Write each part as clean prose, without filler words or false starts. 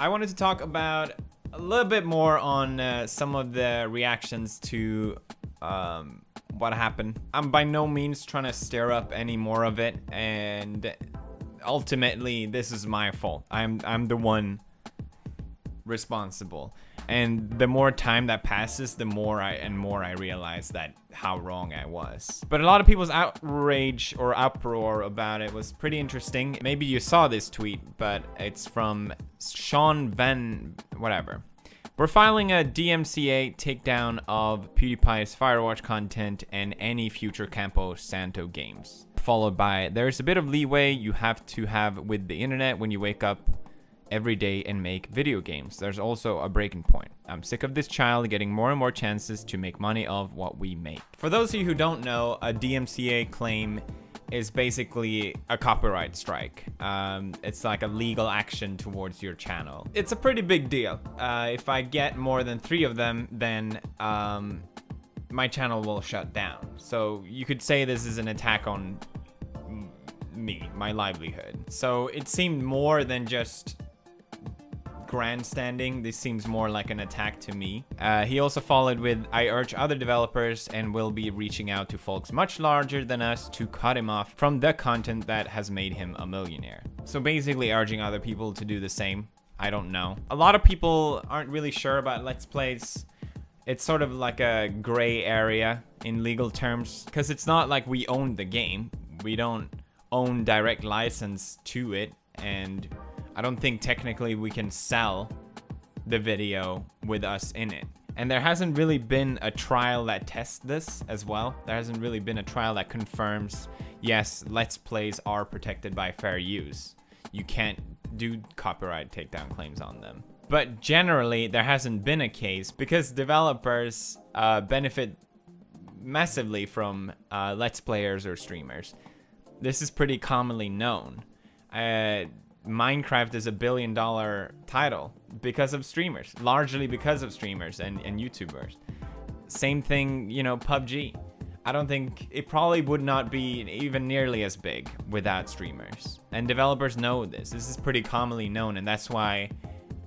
I wanted to talk about a little bit more on some of the reactions to what happened. I'm by no means trying to stir up any more of it, and ultimately this is my fault. I'm the one responsible, and the more time that passes, the more I realize that how wrong I was. But a lot of people's outrage or uproar about it was pretty interesting. Maybe you saw this tweet, but it's from Sean Van whatever. We're filing a DMCA takedown of PewDiePie's Firewatch content and any future Campo Santo games. Followed by, there's a bit of leeway you have to have with the internet when you wake up every day and make video games. There's also a breaking point. I'm sick of this child getting more and more chances to make money of what we make. For those of you who don't know, a DMCA claim is basically a copyright strike. It's like a legal action towards your channel. It's a pretty big deal. If I get more than 3 of them, then my channel will shut down. So you could say this is an attack on me, my livelihood. So it seemed more than just grandstanding. This seems more like an attack to me. He also followed with, I urge other developers and will be reaching out to folks much larger than us to cut him off from the content that has made him a millionaire. So basically urging other people to do the same. I don't know. A lot of people aren't really sure about Let's Plays. It's sort of like a gray area in legal terms, because it's not like we own the game. We don't own direct license to it, and I don't think technically we can sell the video with us in it. And there hasn't really been a trial that tests this as well. There hasn't really been a trial that confirms, yes, Let's Plays are protected by fair use. You can't do copyright takedown claims on them. But generally, there hasn't been a case because developers benefit massively from Let's Players or streamers. This is pretty commonly known. Minecraft is a $1 billion title because of streamers, largely because of streamers and YouTubers. Same thing, you know, PUBG. I don't think it probably would not be even nearly as big without streamers. And developers know this. This is pretty commonly known, and that's why,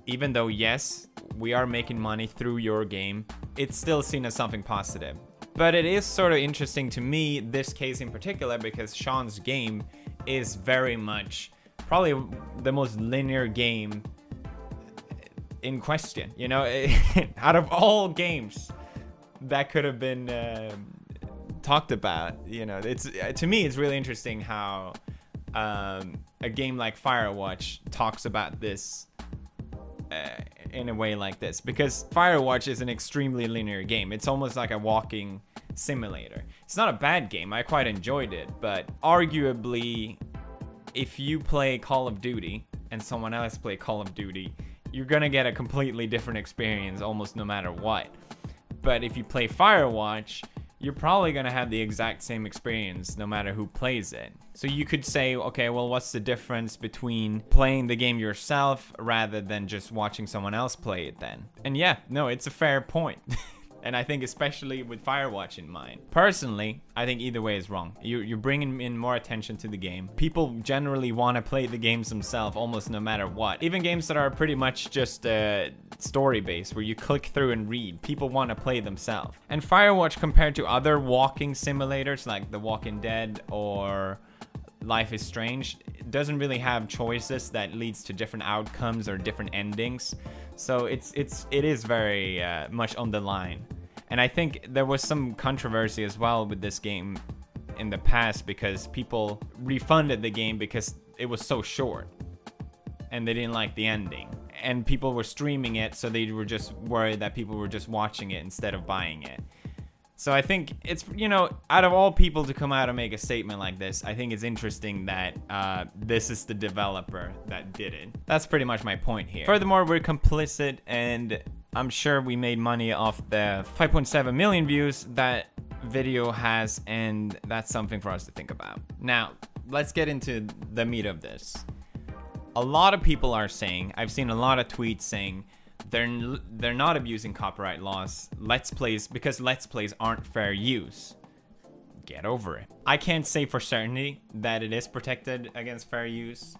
even though, yes, we are making money through your game, it's still seen as something positive. But it is sort of interesting to me, this case in particular, because Sean's game is very much probably the most linear game in question, you know. Out of all games that could have been talked about, you know, it's to me it's really interesting how a game like Firewatch talks about this in a way like this, because Firewatch is an extremely linear game. It's almost like a walking simulator. It's not a bad game, I quite enjoyed it, but arguably, if you play Call of Duty and someone else play Call of Duty, you're gonna get a completely different experience almost no matter what. But if you play Firewatch, you're probably gonna have the exact same experience no matter who plays it. So you could say, okay, well, what's the difference between playing the game yourself rather than just watching someone else play it then? And yeah, no, it's a fair point. And I think especially with Firewatch in mind. Personally, I think either way is wrong. You're bringing in more attention to the game. People generally want to play the games themselves almost no matter what. Even games that are pretty much just story-based, where you click through and read, people want to play themselves. And Firewatch, compared to other walking simulators like The Walking Dead or Life is Strange, doesn't really have choices that leads to different outcomes or different endings. So it is very much on the line. And I think there was some controversy as well with this game in the past, because people refunded the game because it was so short and they didn't like the ending. And people were streaming it, so they were just worried that people were just watching it instead of buying it. So I think it's, you know, out of all people to come out and make a statement like this, I think it's interesting that this is the developer that did it. That's pretty much my point here. Furthermore, we're complicit, and I'm sure we made money off the 5.7 million views that video has, and that's something for us to think about. Now, let's get into the meat of this. A lot of people are saying, I've seen a lot of tweets saying, they're not abusing copyright laws, because Let's Plays aren't fair use. Get over it. I can't say for certainty that it is protected against fair use.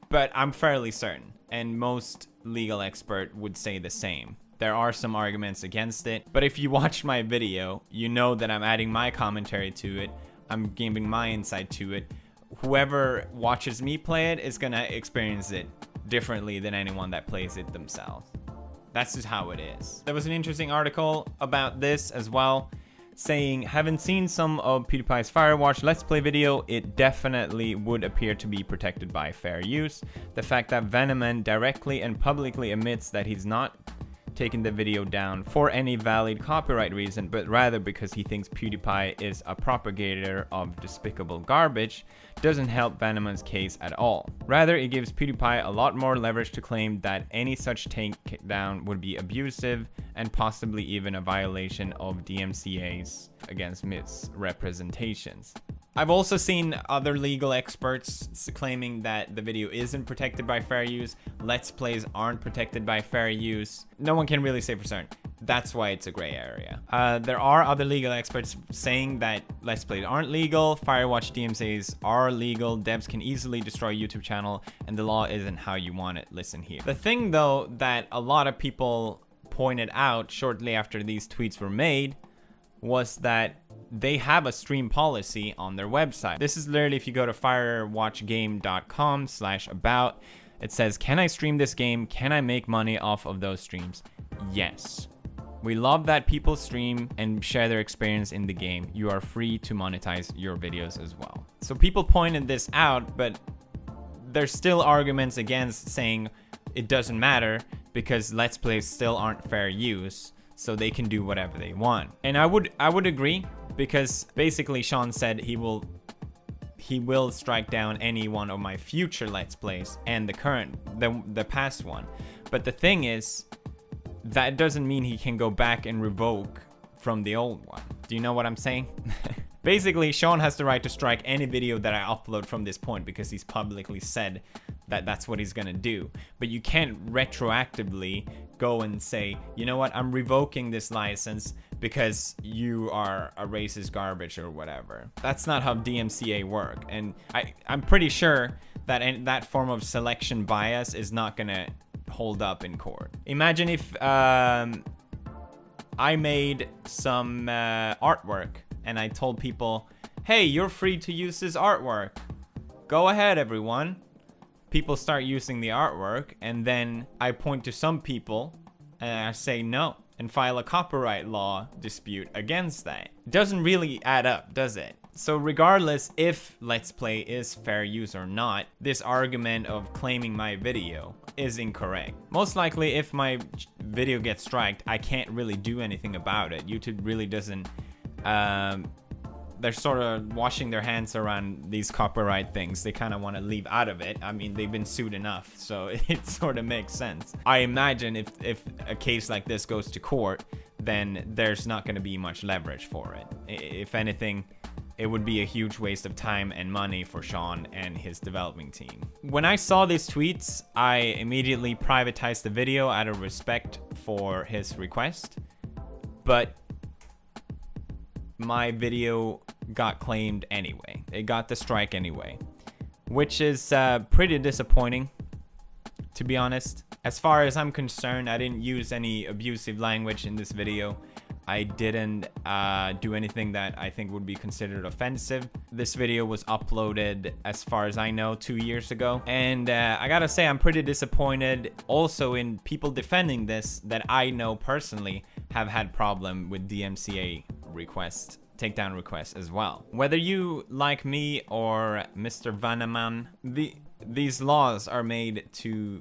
but I'm fairly certain, and most legal expert would say the same. There are some arguments against it, but if you watch my video, you know that I'm adding my commentary to it. I'm giving my insight to it. Whoever watches me play it is gonna experience it differently than anyone that plays it themselves. That's just how it is. There was an interesting article about this as well, saying, having seen some of PewDiePie's Firewatch Let's Play video, it definitely would appear to be protected by fair use. The fact that Venoman directly and publicly admits that he's not taking the video down for any valid copyright reason, but rather because he thinks PewDiePie is a propagator of despicable garbage, doesn't help Venoman's case at all. Rather, it gives PewDiePie a lot more leverage to claim that any such takedown would be abusive and possibly even a violation of DMCA's against misrepresentations. I've also seen other legal experts claiming that the video isn't protected by fair use. Let's Plays aren't protected by fair use. No one can really say for certain. That's why it's a gray area. There are other legal experts saying that Let's Plays aren't legal, Firewatch DMCAs are legal, devs can easily destroy YouTube channel, and the law isn't how you want it. Listen here. The thing though that a lot of people pointed out shortly after these tweets were made was that they have a stream policy on their website. This is literally, if you go to firewatchgame.com/about, it says, can I stream this game? Can I make money off of those streams? Yes. We love that people stream and share their experience in the game. You are free to monetize your videos as well. So people pointed this out, but there's still arguments against, saying it doesn't matter because Let's Plays still aren't fair use, so they can do whatever they want. And I would agree, because basically Sean said he will strike down any one of my future Let's Plays and the past one. But the thing is, that doesn't mean he can go back and revoke from the old one. Do you know what I'm saying? Basically, Sean has the right to strike any video that I upload from this point because he's publicly said that that's what he's gonna do. But you can't retroactively go and say, you know what, I'm revoking this license because you are a racist garbage or whatever. That's not how DMCA work. And I'm pretty sure that that form of selection bias is not gonna hold up in court. Imagine if I made some artwork and I told people, hey, you're free to use this artwork. Go ahead, everyone. People start using the artwork, and then I point to some people and I say no and file a copyright law dispute against that. It doesn't really add up, does it? So regardless if Let's Play is fair use or not, this argument of claiming my video is incorrect. Most likely if my video gets striked, I can't really do anything about it. YouTube really doesn't, they're sort of washing their hands around these copyright things. They kind of want to leave out of it. I mean, they've been sued enough, so it sort of makes sense. I imagine if a case like this goes to court, then there's not going to be much leverage for it. If anything, it would be a huge waste of time and money for Sean and his developing team. When I saw these tweets, I immediately privatized the video out of respect for his request, but my video got claimed anyway. It got the strike anyway, which is pretty disappointing, to be honest. As far as I'm concerned, I didn't use any abusive language in this video. I didn't do anything that I think would be considered offensive. This video was uploaded, as far as I know, 2 years ago. And I gotta say, I'm pretty disappointed also in people defending this that I know personally have had problem with DMCA requests, takedown requests as well. Whether you like me or Mr. Venoman, these laws are made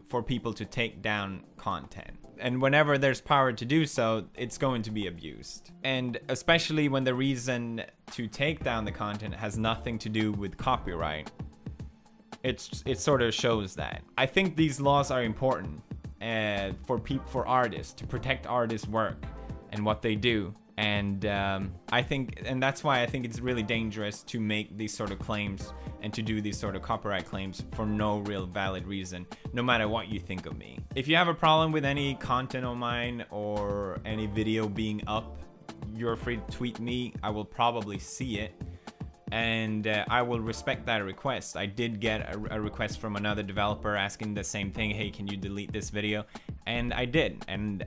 for people to take down content. And whenever there's power to do so, it's going to be abused. And especially when the reason to take down the content has nothing to do with copyright, it sort of shows that. I think these laws are important for artists, to protect artists' work and what they do. And that's why I think it's really dangerous to make these sort of claims and to do these sort of copyright claims for no real valid reason, no matter what you think of me. If you have a problem with any content of mine or any video being up, you're free to tweet me. I will probably see it. and I will respect that request. I did get a request from another developer asking the same thing, hey, can you delete this video? And I did, and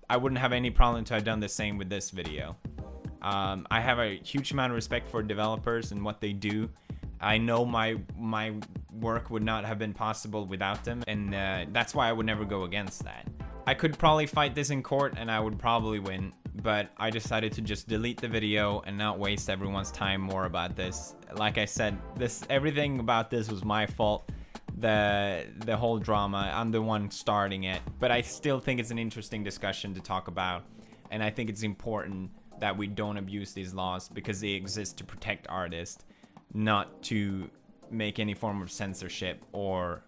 I wouldn't have any problem to have done the same with this video. I have a huge amount of respect for developers and what they do. I know my work would not have been possible without them, and that's why I would never go against that. I could probably fight this in court and I would probably win, but I decided to just delete the video and not waste everyone's time more about this. Like I said, everything about this was my fault. The whole drama, I'm the one starting it, but I still think it's an interesting discussion to talk about, and I think it's important that we don't abuse these laws because they exist to protect artists, not to make any form of censorship or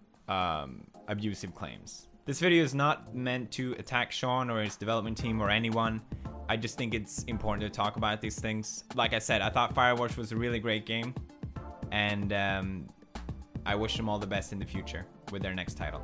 abusive claims. This video is not meant to attack Sean or his development team or anyone. I just think it's important to talk about these things. Like I said, I thought Firewatch was a really great game, and I wish them all the best in the future with their next title.